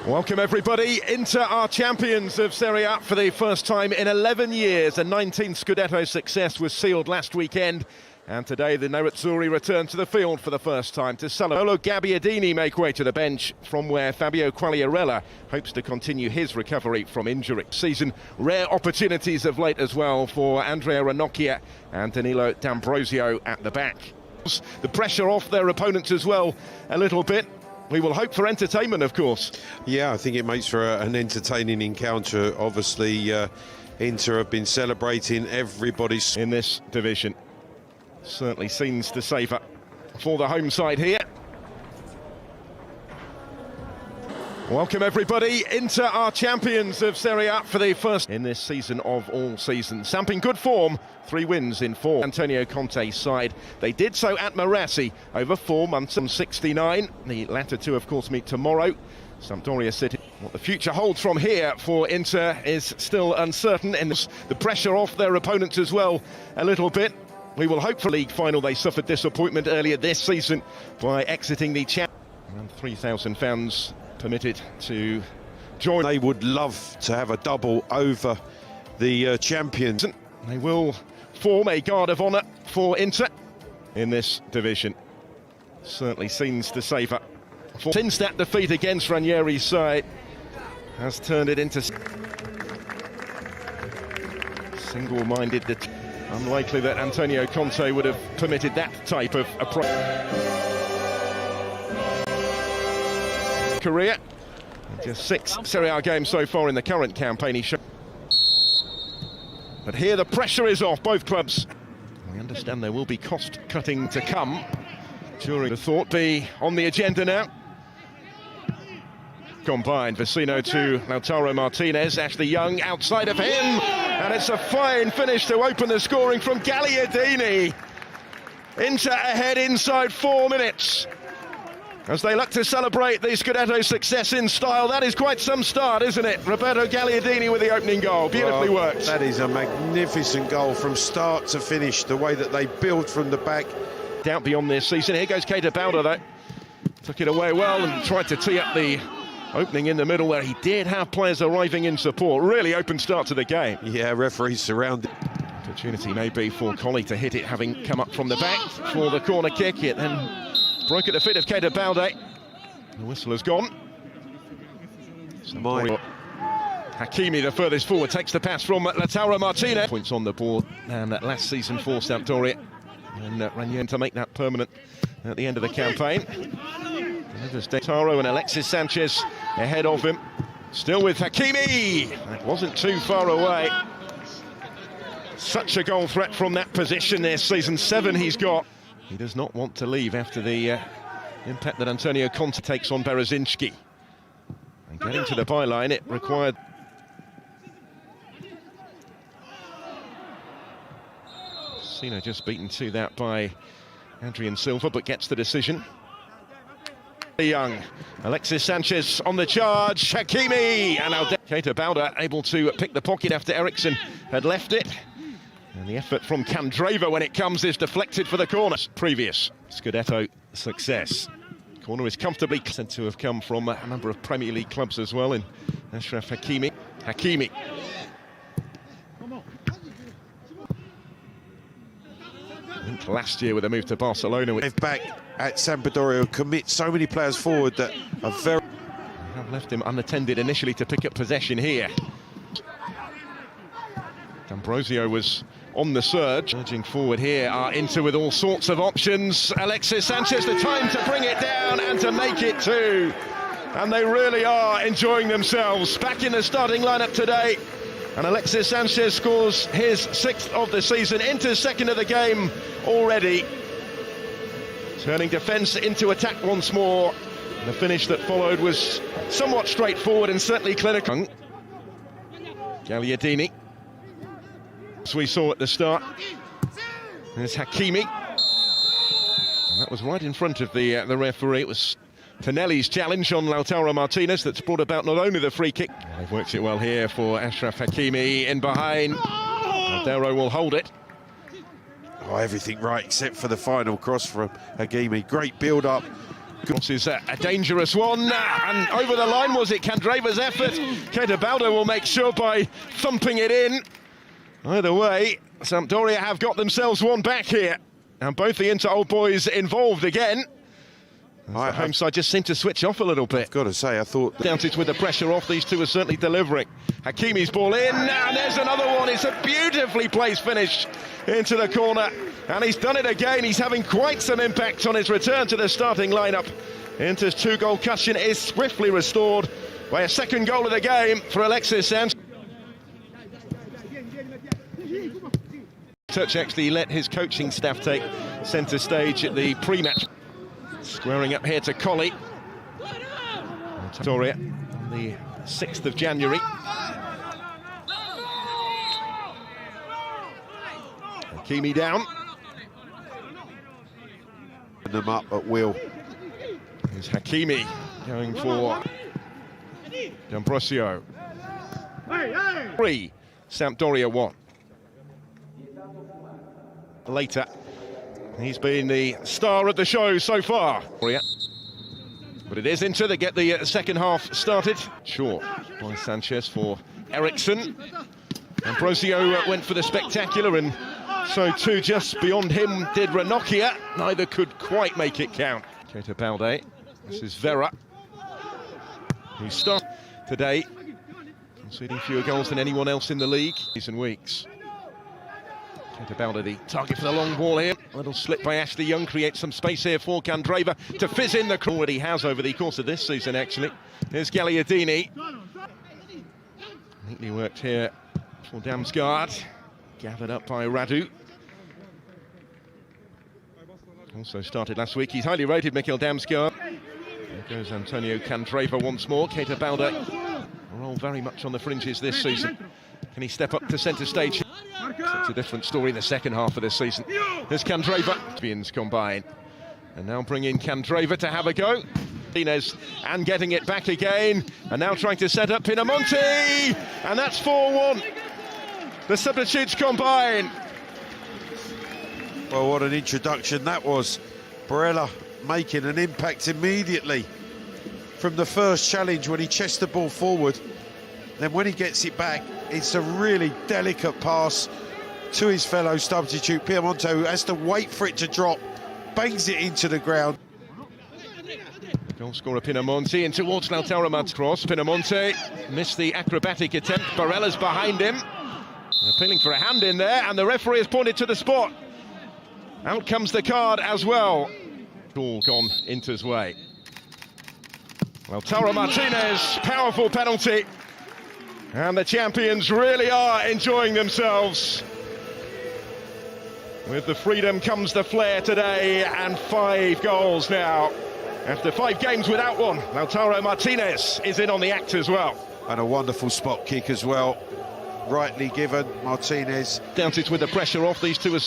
Welcome everybody. Inter are champions of Serie A for the first time in 11 years. A 19th Scudetto success was sealed last weekend. And today the Nerazzurri return to the field for the first time to celebrate. Paolo Gabbiadini make way to the bench from where Fabio Quagliarella hopes to continue his recovery from injury. Season rare opportunities of late as well for Andrea Ranocchia and Danilo D'Ambrosio at the back. The pressure off their opponents as well a little bit. We will hope for entertainment, of course. Yeah, I think it makes for an entertaining encounter. Obviously, Inter have been celebrating everybody's in this division. Certainly scenes to savour for the home side here. Welcome everybody. Inter are champions of Serie A for the first in this season of all seasons. Samp in good form, 3 wins in 4. Antonio Conte's side. They did so at Marassi over 4 months and 69. The latter two, of course, meet tomorrow. Sampadoria City. What the future holds from here for Inter is still uncertain. And the pressure off their opponents as well a little bit. We will hope for league final. They suffered disappointment earlier this season by exiting the champ. Around 3,000 fans permitted to join. They would love to have a double over the champions. They will form a guard of honour for Inter in this division. Certainly scenes to savour. Since that defeat against Ranieri's side has turned it into single-minded. Unlikely that Antonio Conte would have permitted that type of approach. Career, just 6 Serie A games so far in the current campaign. But here the pressure is off both clubs. We understand there will be cost cutting to come during the thought be on the agenda now. Combined, Vecino to Lautaro Martinez, Ashley Young outside of him, and it's a fine finish to open the scoring from Gabbiadini. Inter ahead inside 4 minutes. As they look to celebrate the Scudetto success in style. That is quite some start, isn't it? Roberto Gabbiadini with the opening goal, beautifully worked. That is a magnificent goal from start to finish, the way that they build from the back. Doubt beyond this season. Here goes Keita Balda though. Took it away well and tried to tee up the opening in the middle where he did have players arriving in support. Really open start to the game. Yeah, referees surrounded. Opportunity maybe for Colli to hit it, having come up from the back for the corner kick. It then broke at the feet of Keita Balda. The whistle has gone. Hakimi, the furthest forward, takes the pass from Lautaro Martinez. Points on the board, and that last season for Sampdoria. And Ranieri to make that permanent at the end of the campaign. Lautaro and Alexis Sanchez ahead of him. Still with Hakimi. That wasn't too far away. Such a goal threat from that position this season. 7 he's got. He does not want to leave after the impact that Antonio Conte takes on Berezinski. And getting to the byline, it required... Sino just beaten to that by Adrian Silva, but gets the decision. Young, Alexis Sanchez on the charge, Hakimi, and now Keita Balda able to pick the pocket after Eriksson had left it. And the effort from Candreva when it comes is deflected for the corner. Previous Scudetto success. Corner is comfortably said to have come from a number of Premier League clubs as well in Achraf Hakimi. Hakimi. I think last year with a move to Barcelona. Back at Sampadoria commit so many players forward that are very... They have left him unattended initially to pick up possession here. D'Ambrosio was on the surge. Surging forward here are Inter with all sorts of options. Alexis Sanchez, the time to bring it down and to make it 2. And they really are enjoying themselves. Back in the starting lineup today. And Alexis Sanchez scores his 6th of the season. Inter's 2nd of the game already. Turning defence into attack once more. The finish that followed was somewhat straightforward and certainly clinical. Gabbiadini. As we saw at the start, there's Hakimi, and that was right in front of the referee. It was Tonelli's challenge on Lautaro Martinez that's brought about not only the free kick. They've worked it well here for Achraf Hakimi in behind. Aldero will hold it. Oh, everything right except for the final cross from Hakimi. Great build-up This is a dangerous one, and over the line was it Candreva's effort? Keita Baldo will make sure by thumping it in. Either way, Sampdoria have got themselves one back here, and both the Inter old boys involved again. The home side just seemed to switch off a little bit. I've got to say, I thought... Doubted with the pressure off, these two are certainly delivering. Hakimi's ball in, and there's another one. It's a beautifully placed finish into the corner, and he's done it again. He's having quite some impact on his return to the starting lineup. Inter's two-goal cushion is swiftly restored by a second goal of the game for Alexis Sanchez. Touch actually let his coaching staff take centre stage at the pre-match. Squaring up here to Colli. Sampdoria on the 6th of January. Hakimi down. Them up at will. Here's Hakimi going for D'Ambrosio. 3, Sampdoria 1. Later, he's been the star of the show so far. But it is Inter that get the second half started. Short by Sanchez for Eriksson. Ambrosio went for the spectacular, and so too just beyond him did Ranocchia. Neither could quite make it count. Keita Balde. This is Vera, who started today, conceding fewer goals than anyone else in the league in recent weeks. Keita Balde, the target for the long ball here. A little slip by Ashley Young creates some space here for Candreva to fizz in the corner he has over the course of this season, actually. Here's Gagliardini. Neatly worked here for Damsgaard. Gathered up by Radu. Also started last week. He's highly rated, Mikkel Damsgaard. There goes Antonio Candreva once more. Keita Balde are all very much on the fringes this season. Can he step up to centre stage? It's a different story in the second half of this season. There's Candreva. Champions combine. And now bring in Candreva to have a go. Martinez and getting it back again. And now trying to set up Pinamonti. And that's 4-1. The substitutes combine. Well, what an introduction that was. Barella making an impact immediately from the first challenge when he chests the ball forward. Then when he gets it back, it's a really delicate pass to his fellow substitute, Piemonte, who has to wait for it to drop, bangs it into the ground. Goal scorer Pinamonti in towards Lautaro Martinez. Cross. Pinamonti missed the acrobatic attempt. Barella's behind him. Appealing for a hand in there, and the referee has pointed to the spot. Out comes the card as well. All gone Inter's way. Lautaro Martinez, powerful penalty. And the champions really are enjoying themselves. With the freedom comes the flair today, and 5 goals now. After 5 games without one, Lautaro Martinez is in on the act as well. And a wonderful spot kick as well. Rightly given, Martinez. Doubted with the pressure off, these two are